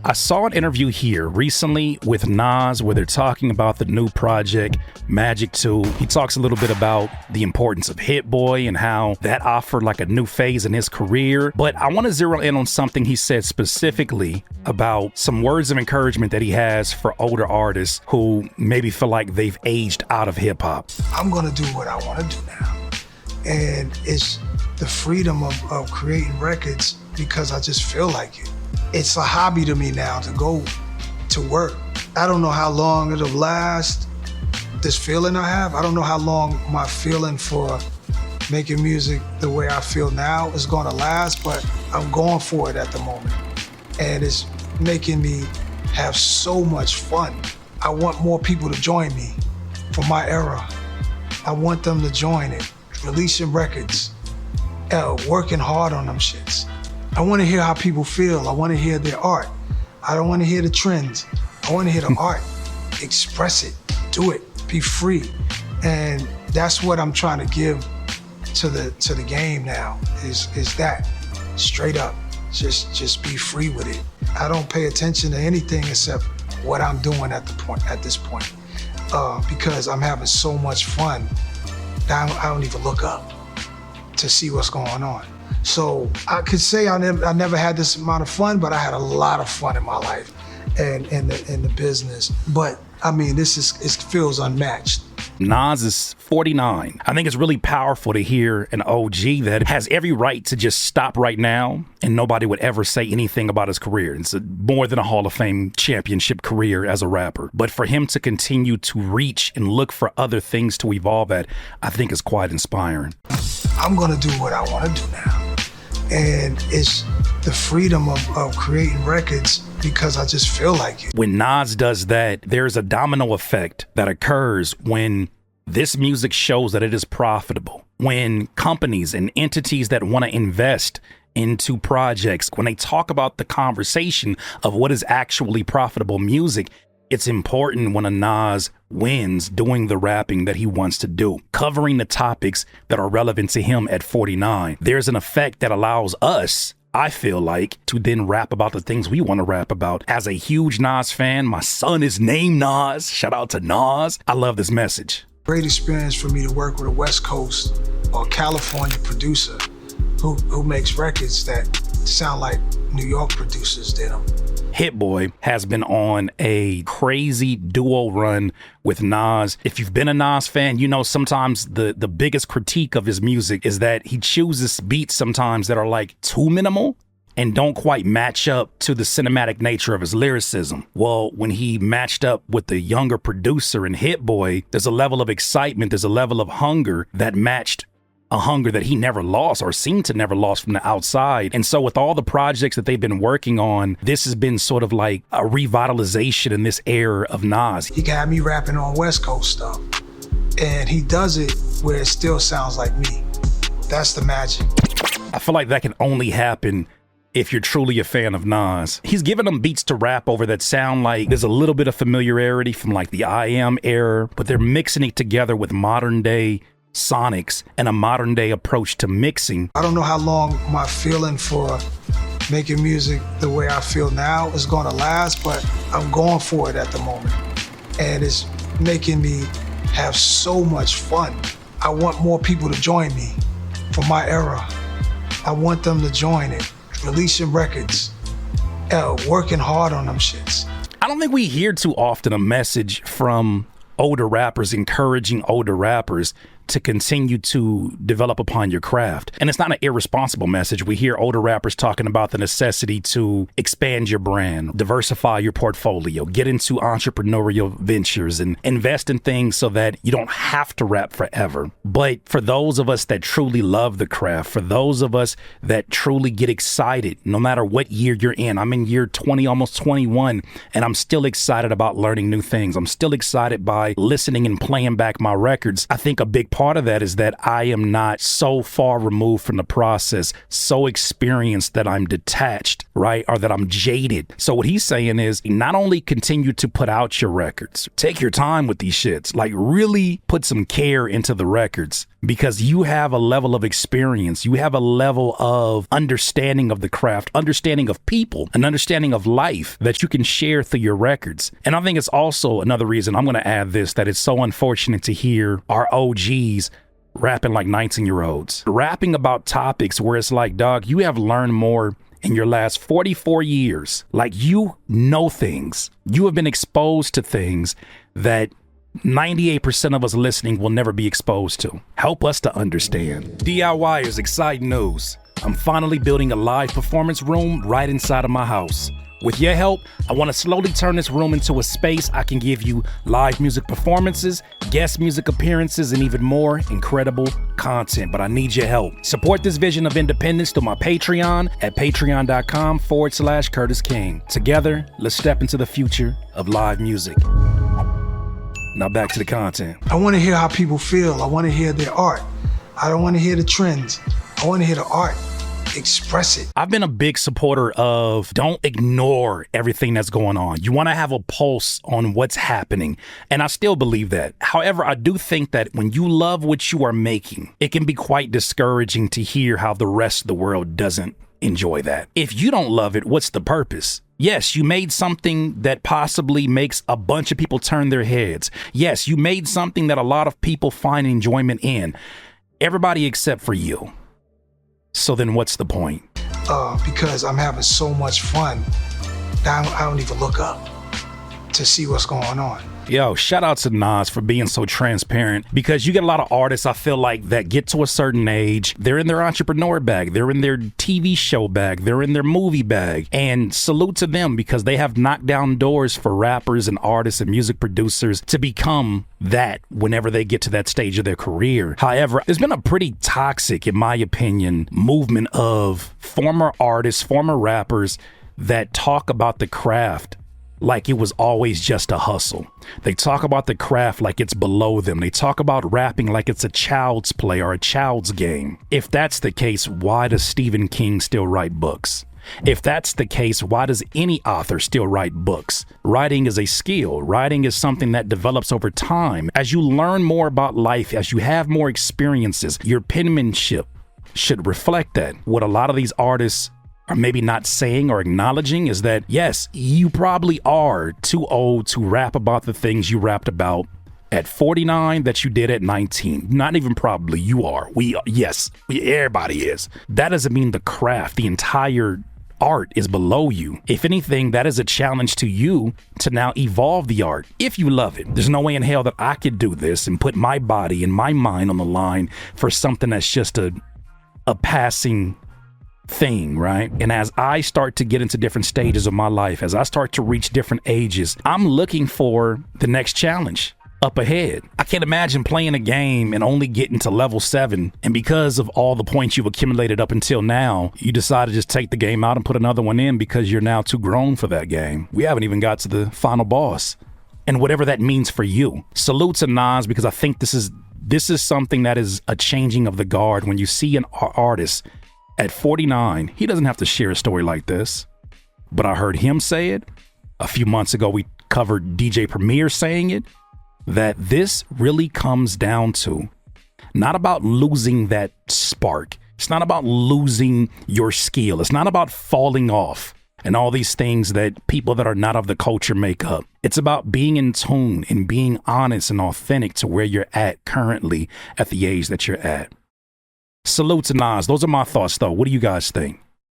I saw an interview here recently with NAS where they're talking about the new project, Magic 2. He talks a little bit about the importance of Hit Boy and how that offered like a new phase in his career. But I want to zero in on something he said specifically about some words of encouragement that he has for older artists who maybe feel like they've aged out of hip hop. I'm going to do what I want to do now. And it's the freedom of creating records because I just feel like it. It's a hobby to me now to go to work. I don't know how long it'll last, this feeling I have. I don't know how long my feeling for making music the way I feel now is gonna last, but I'm going for it at the moment. And it's making me have so much fun. I want more people to join me from my era. I want them to join it, releasing records, working hard on them shits. I want to hear how people feel. I want to hear their art. I don't want to hear the trends. I want to hear the art. Express it, do it, be free. And that's what I'm trying to give to the game now, is that, straight up. Just be free with it. I don't pay attention to anything except what I'm doing at this point, because I'm having so much fun that I don't even look up to see what's going on. So I could say I never had this amount of fun, but I had a lot of fun in my life and in the business. But I mean, it feels unmatched. NAS is 49. I think it's really powerful to hear an OG that has every right to just stop right now and nobody would ever say anything about his career. It's more than a Hall of Fame championship career as a rapper. But for him to continue to reach and look for other things to evolve at, I think is quite inspiring. I'm gonna do what I wanna do now. And it's the freedom of creating records because I just feel like it. When Nas does that, there's a domino effect that occurs when this music shows that it is profitable. When companies and entities that want to invest into projects, when they talk about the conversation of what is actually profitable music, it's important when a Nas wins doing the rapping that he wants to do, covering the topics that are relevant to him at 49. There's an effect that allows us, I feel like, to then rap about the things we want to rap about. As a huge Nas fan, my son is named Nas. Shout out to Nas. I love this message. Great experience for me to work with a West Coast or California producer who makes records that sound like New York producers did them. Hit Boy has been on a crazy duo run with Nas. If you've been a Nas fan, you know sometimes the biggest critique of his music is that he chooses beats sometimes that are like too minimal and don't quite match up to the cinematic nature of his lyricism. Well, when he matched up with the younger producer in Hit Boy, there's a level of excitement, there's a level of hunger that matched a hunger that he never lost or seemed to never lost from the outside. And so with all the projects that they've been working on, this has been sort of like a revitalization in this era of Nas. He got me rapping on West Coast stuff, and he does it where it still sounds like me. That's the magic. I feel like that can only happen if you're truly a fan of Nas. He's giving them beats to rap over that sound like there's a little bit of familiarity from like the I Am era, but they're mixing it together with modern day sonics and a modern day approach to mixing. I don't know how long my feeling for making music the way I feel now is gonna last, but I'm going for it at the moment. And it's making me have so much fun. I want more people to join me from my era. I want them to join it, releasing records, working hard on them shits. I don't think we hear too often a message from older rappers encouraging older rappers to continue to develop upon your craft. And it's not an irresponsible message. We hear older rappers talking about the necessity to expand your brand, diversify your portfolio, get into entrepreneurial ventures and invest in things so that you don't have to rap forever. But for those of us that truly love the craft, for those of us that truly get excited, no matter what year you're in, I'm in year 20, almost 21, and I'm still excited about learning new things. I'm still excited by listening and playing back my records. I think a big part of that is that I am not so far removed from the process, so experienced that I'm detached, right? Or that I'm jaded. So what he's saying is not only continue to put out your records, take your time with these shits, like really put some care into the records, because you have a level of experience. You have a level of understanding of the craft, understanding of people, an understanding of life that you can share through your records. And I think it's also another reason, I'm going to add this, that it's so unfortunate to hear our OGs rapping like 19-year-olds, rapping about topics where it's like, dog, you have learned more in your last 44 years. Like, you know things. You have been exposed to things that 98% of us listening will never be exposed to. Help us to understand. DIY is exciting news. I'm finally building a live performance room right inside of my house. With your help, I want to slowly turn this room into a space I can give you live music performances, guest music appearances, and even more incredible content. But I need your help. Support this vision of independence through my Patreon at patreon.com/Curtis King. Together, let's step into the future of live music. Now back to the content. I want to hear how people feel. I want to hear their art. I don't want to hear the trends. I want to hear the art. Express it. I've been a big supporter of don't ignore everything that's going on. You want to have a pulse on what's happening. And I still believe that. However, I do think that when you love what you are making, it can be quite discouraging to hear how the rest of the world doesn't enjoy that. If you don't love it, what's the purpose? Yes, you made something that possibly makes a bunch of people turn their heads. Yes, you made something that a lot of people find enjoyment in. Everybody except for you. So then what's the point? Because I'm having so much fun that I don't even look up to see what's going on. Yo, shout out to NAS for being so transparent, because you get a lot of artists, I feel like, that get to a certain age, they're in their entrepreneur bag, they're in their TV show bag, they're in their movie bag, and salute to them because they have knocked down doors for rappers and artists and music producers to become that whenever they get to that stage of their career. However, there's been a pretty toxic, in my opinion, movement of former artists, former rappers that talk about the craft like it was always just a hustle. They talk about the craft like it's below them. They talk about rapping like it's a child's play or a child's game. If that's the case, why does Stephen King still write books? If that's the case, why does any author still write books? Writing is a skill. Writing is something that develops over time. As you learn more about life, as you have more experiences, your penmanship should reflect that. What a lot of these artists are maybe not saying or acknowledging is that, yes, you probably are too old to rap about the things you rapped about at 49 that you did at 19. Not even probably, you are. Everybody is. That doesn't mean the craft, the entire art is below you. If anything, that is a challenge to you to now evolve the art if you love it. There's no way in hell that I could do this and put my body and my mind on the line for something that's just a passing thing, right? And as I start to get into different stages of my life, as I start to reach different ages, I'm looking for the next challenge up ahead. I can't imagine playing a game and only getting to level 7, and because of all the points you've accumulated up until now, you decide to just take the game out and put another one in because you're now too grown for that game. We haven't even got to the final boss, and whatever that means for you. Salute to Nas, because I think this is something that is a changing of the guard. When you see an artist at 49, he doesn't have to share a story like this. But I heard him say it. A few months ago, we covered DJ Premier saying it, that this really comes down to not about losing that spark. It's not about losing your skill. It's not about falling off and all these things that people that are not of the culture make up. It's about being in tune and being honest and authentic to where you're at currently at the age that you're at. Salute to Nas. Those are my thoughts, though. What do you guys think?